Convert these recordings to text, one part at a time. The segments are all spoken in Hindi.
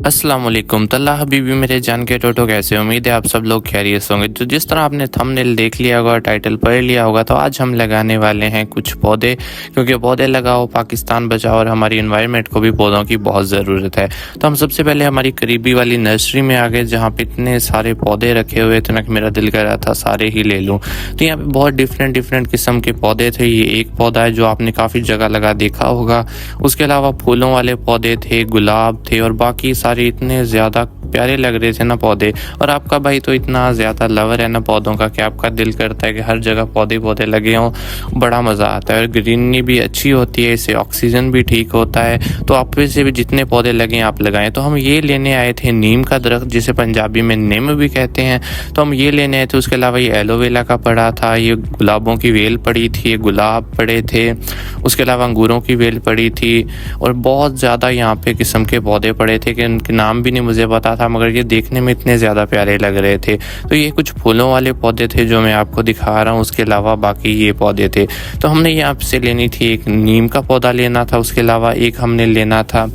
अस्सलाम वालेकुम तल्ला हबीबी मेरे जान के टोटो कैसे। उम्मीद है आप सब लोग खैरियत होंगे। तो जिस तरह आपने थंबनेल देख लिया होगा और टाइटल पढ़ लिया होगा, तो आज हम लगाने वाले हैं कुछ पौधे, क्योंकि पौधे लगाओ पाकिस्तान बचाओ और हमारी एनवायरनमेंट को भी पौधों की बहुत ज़रूरत है। तो हम सबसे पहले हमारी करीबी वाली नर्सरी में आ गए, जहाँ पे इतने सारे पौधे रखे हुए थे ना कि मेरा दिल कर रहा था सारे ही ले लूँ। तो यहाँ पे बहुत डिफरेंट किस्म के पौधे थे। ये एक पौधा है जो आपने काफ़ी जगह लगा देखा होगा। उसके अलावा फूलों वाले पौधे थे, गुलाब थे और बाकी सारे इतने ज़्यादा प्यारे लग रहे थे ना पौधे। और आपका भाई तो इतना ज़्यादा लवर है ना पौधों का कि आपका दिल करता है कि हर जगह पौधे पौधे लगे हों, बड़ा मज़ा आता है। और ग्रीनरी भी अच्छी होती है, इससे ऑक्सीजन भी ठीक होता है। तो आप में से भी जितने पौधे लगें आप लगाएं। तो हम ये लेने आए थे नीम का दरख्त, जिसे पंजाबी में निम भी कहते हैं। तो हम ये लेने आए थे। उसके अलावा ये एलोवेरा का पड़ा था, ये गुलाबों की वेल पड़ी थी, ये गुलाब पड़े थे। उसके अलावा अंगूरों की वेल पड़ी थी और बहुत ज़्यादा यहाँ पे किस्म के पौधे पड़े थे कि उनके नाम भी नहीं मुझे पता था, मगर ये देखने में इतने ज़्यादा प्यारे लग रहे थे। तो ये कुछ फूलों वाले पौधे थे जो मैं आपको दिखा रहा हूँ। उसके अलावा बाकी ये पौधे थे। तो हमने यहाँ से लेनी थी, एक नीम का पौधा लेना था। उसके अलावा एक हमने लेना था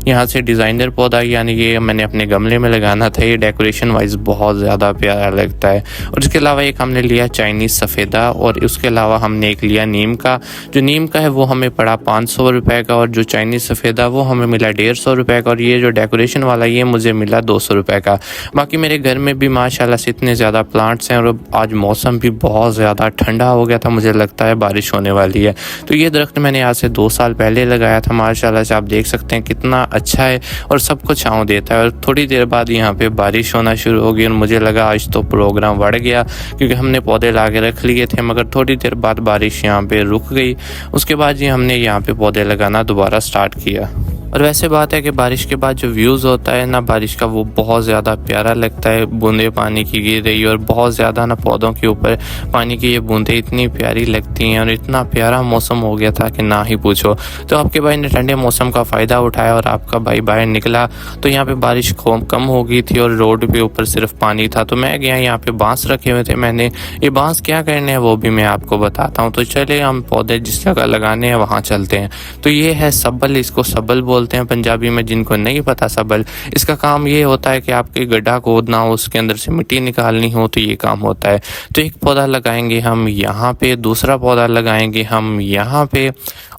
यहाँ से डिज़ाइनर पौधा, यानी ये मैंने अपने गमले में लगाना था। ये डेकोरेशन वाइज बहुत ज़्यादा प्यारा लगता है। और उसके अलावा एक हमने लिया चाइनीज़ सफ़ेदा और उसके अलावा हमने एक लिया नीम का। जो नीम का है वो हमें पड़ा 500 रुपये का और जो चाइनीज़ सफ़ेदा वो हमें मिला 150 रुपये का। और ये जो डेकोरेशन वाला ये मुझे मिला 200 रुपये का। बाकी मेरे घर में भी माशाल्लाह से इतने ज़्यादा प्लांट्स हैं और आज मौसम भी बहुत ज़्यादा ठंडा हो गया था, मुझे लगता है बारिश होने वाली है। तो ये दरख्त मैंने आज से 2 साल पहले लगाया था। माशाल्लाह से आप देख सकते हैं कितना अच्छा है और सबको छाँव देता है। और थोड़ी देर बाद यहाँ पे बारिश होना शुरू हो गई और मुझे लगा आज तो प्रोग्राम बढ़ गया, क्योंकि हमने पौधे ला के रख लिए थे। मगर थोड़ी देर बाद बारिश यहाँ पे रुक गई। उसके बाद जी हमने यहाँ पे पौधे लगाना दोबारा स्टार्ट किया। और वैसे बात है कि बारिश के बाद जो व्यूज़ होता है ना बारिश का, वो बहुत ज़्यादा प्यारा लगता है। बूंदे पानी की गिर रही और बहुत ज़्यादा ना पौधों के ऊपर पानी की ये बूंदें इतनी प्यारी लगती हैं और इतना प्यारा मौसम हो गया था कि ना ही पूछो। तो आपके भाई ने ठंडे मौसम का फ़ायदा उठाया और आपका भाई बाहर निकला तो यहाँ पे बारिश कम हो गई थी और रोड पे ऊपर सिर्फ पानी था। तो मैं गया, यहाँ पे बांस रखे हुए थे मैंने। ये बांस क्या करने हैं वो भी मैं आपको बताता हूँ। तो चले हम पौधे जिस जगह लगाने हैं वहाँ चलते हैं। तो ये है सबल, इसको सबल बोलते हैं पंजाबी में। जिनको नहीं पता सबल, इसका काम ये होता है कि आपके गड्ढा खोदना हो, उसके अंदर से मिट्टी निकालनी हो, तो ये काम होता है। तो एक पौधा लगाएंगे हम यहाँ पे, दूसरा पौधा लगाएंगे हम यहाँ पे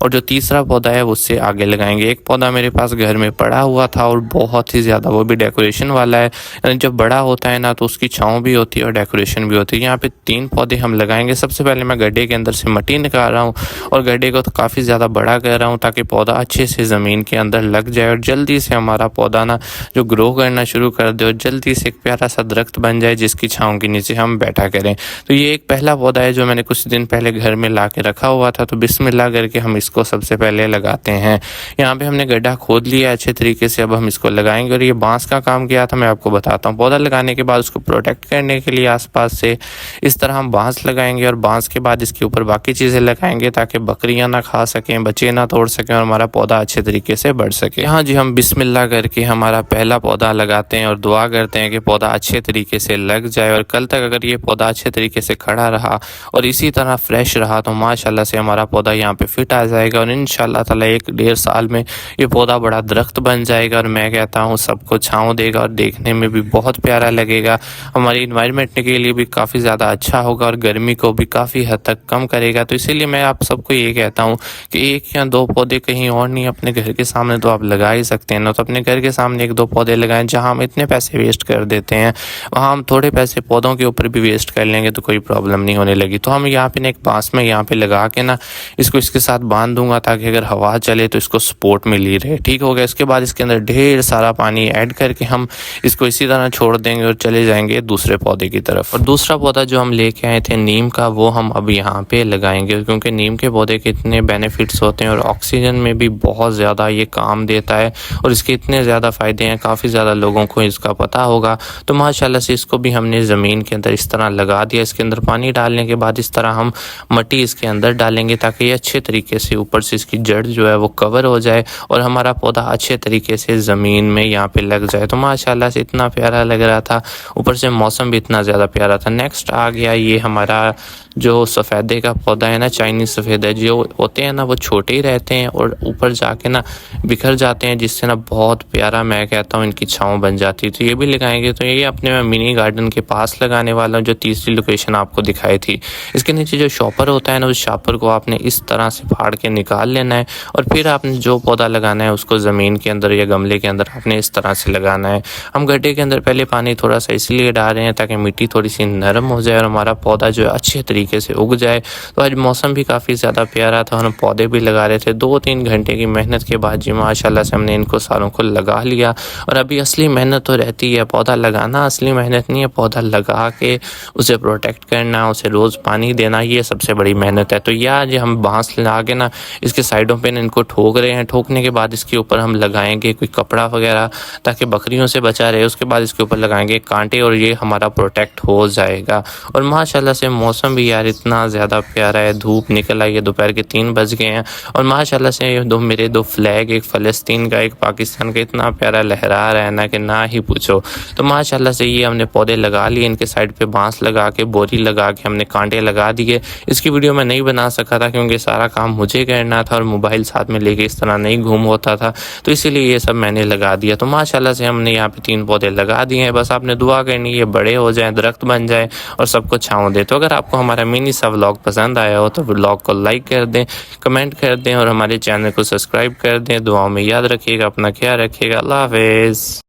और जो तीसरा पौधा है उससे आगे लगाएंगे। एक पौधा मेरे पास घर में पड़ा हुआ था और बहुत ही ज़्यादा, वो भी डेकोरेशन वाला है। यानी जब बड़ा होता है ना तो उसकी छाँव भी होती है और डेकोरेशन भी होती है। यहाँ पे 3 पौधे हम लगाएंगे। सबसे पहले मैं गड्ढे के अंदर से मिट्टी निकाल रहा हूँ और गड्ढे को तो काफ़ी ज़्यादा बड़ा कर रहा हूँ ताकि पौधा अच्छे से ज़मीन के अंदर लग जाए और जल्दी से हमारा पौधा ना जो ग्रो करना शुरू कर दे और जल्दी से एक प्यारा सा दरख्त बन जाए जिसकी छाँव के नीचे हम बैठा करें। तो ये एक पहला पौधा है जो मैंने कुछ दिन पहले घर में ला के रखा हुआ था। तो बिस्मिल्लाह करके हम इसको सबसे पहले लगाते हैं। यहाँ पे हमने गड्ढा खोद लिया अच्छे तरीके से। अब हम इसको लगाएंगे और ये बांस का काम किया था, मैं आपको बताता हूँ। पौधा लगाने के बाद उसको प्रोटेक्ट करने के लिए आसपास से इस तरह हम बांस लगाएंगे और बांस के बाद इसके ऊपर बाकी चीज़ें लगाएंगे ताकि बकरियाँ ना खा सकें, बच्चे ना तोड़ सकें और हमारा पौधा अच्छे तरीके से बढ़ सके। यहाँ जी हम बिस्मिल्लाह करके हमारा पहला पौधा लगाते हैं और दुआ करते हैं कि पौधा अच्छे तरीके से लग जाए। और कल तक अगर ये पौधा अच्छे तरीके से खड़ा रहा और इसी तरह फ्रेश रहा तो माशाल्लाह से हमारा पौधा यहाँ पे फिट आ जाएगा और इंशाल्लाह ताला 1-1.5 साल में ये पौधा बड़ा दरख्त बन जाएगा। और मैं कहता हूँ सबको छाँव देगा और देखने में भी बहुत प्यारा लगेगा। हमारी इन्वायरमेंट के लिए भी काफ़ी ज़्यादा अच्छा होगा और गर्मी को भी काफ़ी हद तक कम करेगा। तो इसीलिए मैं आप सबको ये कहता हूँ कि 1 या 2 पौधे कहीं और नहीं, अपने घर के सामने तो आप लगा ही सकते हैं ना। तो अपने घर के सामने 1-2 पौधे लगाएं। जहाँ हम इतने पैसे वेस्ट कर देते हैं वहाँ हम थोड़े पैसे पौधों के ऊपर भी वेस्ट कर लेंगे तो कोई प्रॉब्लम नहीं होने लगी। तो हम यहाँ पे एक बांस में यहाँ पे लगा के ना इसको इसके साथ बांध दूंगा ताकि अगर हवा चले तो इसको सपोर्ट मिली रहे। ठीक हो गया। इसके बाद इसके अंदर ढेर सारा पानी ऐड करके हम इसको इसी तरह छोड़ देंगे और चले जाएंगे दूसरे पौधे की तरफ। और दूसरा पौधा जो हम लेके आए थे नीम का, वो हम अब यहाँ पे लगाएंगे, क्योंकि नीम के पौधे के इतने बेनिफिट्स होते हैं और ऑक्सीजन में भी बहुत ज़्यादा ये काम देता है और इसके इतने ज़्यादा फ़ायदे हैं, काफ़ी ज़्यादा लोगों को इसका पता होगा। तो माशाल्लाह से इसको भी हमने ज़मीन के अंदर इस तरह लगा दिया। इसके अंदर पानी डालने के बाद इस तरह हम मिट्टी इसके अंदर डालेंगे ताकि ये अच्छे तरीके से ऊपर से इसकी जड़ जो है वो कवर हो जाए और हमारा पौधा अच्छे तरीके से ज़मीन में यहाँ पे लग जाए। तो माशाल्लाह से इतना प्यारा लग रहा था, ऊपर से मौसम भी इतना ज़्यादा प्यारा था। नेक्स्ट आ गया ये हमारा जो सफ़ेदे का पौधा है ना, चाइनीज़ सफ़ेदा, जो होते हैं ना वो छोटे ही रहते हैं और ऊपर जाके ना बिखर जाते हैं, जिससे ना बहुत प्यारा मैं कहता हूँ इनकी छाँव बन जाती है। तो ये भी लगाएंगे। तो ये अपने मैं मिनी गार्डन के पास लगाने वाला हूँ, जो तीसरी लोकेशन आपको दिखाई थी। इसके नीचे जो शॉपर होता है ना, उस शॉपर को आपने इस तरह से फाड़ के निकाल लेना है और फिर आपने जो पौधा लगाना है उसको ज़मीन के अंदर या गमले के अंदर आपने इस तरह से लगाना है। हम गड्ढे के अंदर पहले पानी थोड़ा सा इसलिए डाल रहे हैं ताकि मिट्टी थोड़ी सी नरम हो जाए और हमारा पौधा जो है अच्छे तरीके से उग जाए। तो आज मौसम भी काफ़ी ज़्यादा प्यारा था, हम पौधे भी लगा रहे थे। 2-3 घंटे की मेहनत के बाद जी माशाल्लाह से हमने इनको सारों को लगा लिया। और अभी असली मेहनत तो रहती है, पौधा लगाना असली मेहनत नहीं है, पौधा लगा के उसे प्रोटेक्ट करना, उसे रोज़ पानी देना, ये सबसे बड़ी मेहनत है। तो यह आज हम बाँस लगा के ना इसके साइडों पे इनको ठोक रहे हैं। ठोकने के बाद इसके ऊपर हम लगाएंगे कोई कपड़ा वगैरह ताकि बकरियों से बचा रहे। उसके बाद इसके ऊपर लगाएंगे कांटे और ये हमारा प्रोटेक्ट हो जाएगा। और माशाल्लाह से मौसम भी यार इतना ज़्यादा प्यारा है, धूप निकल आई है, दोपहर के 3 बज गए हैं और माशाल्लाह से मेरे 2 फ्लैग, एक फ़लस्तीन का एक पाकिस्तान का, इतना प्यारा लहरा रहा है ना कि ना ही पूछो। तो माशाल्लाह से ये हमने पौधे लगा लिए, इनके साइड पे बाँस लगा के, बोरी लगा के हमने कांटे लगा दिए। इसकी वीडियो मैं नहीं बना सका था क्योंकि सारा काम मुझे करना था और मोबाइल साथ में लेके इस तरह नहीं घूम होता था, तो इसीलिए ये सब मैंने लगा दिया। तो माशाल्लाह से हमने यहाँ पे 3 पौधे लगा दिए हैं। बस आपने दुआ करनी है, ये बड़े हो जाएँ, दरख्त बन जाए और सबको छाँव दे। तो अगर आपको हमारा मिनी सा व्लॉग पसंद आया हो तो व्लॉग को लाइक कर दें, कमेंट कर दें और हमारे चैनल को सब्सक्राइब कर दें। दुआओं में याद रखिएगा, अपना ख्याल रखिएगा। अल्लाह हाफ़िज़।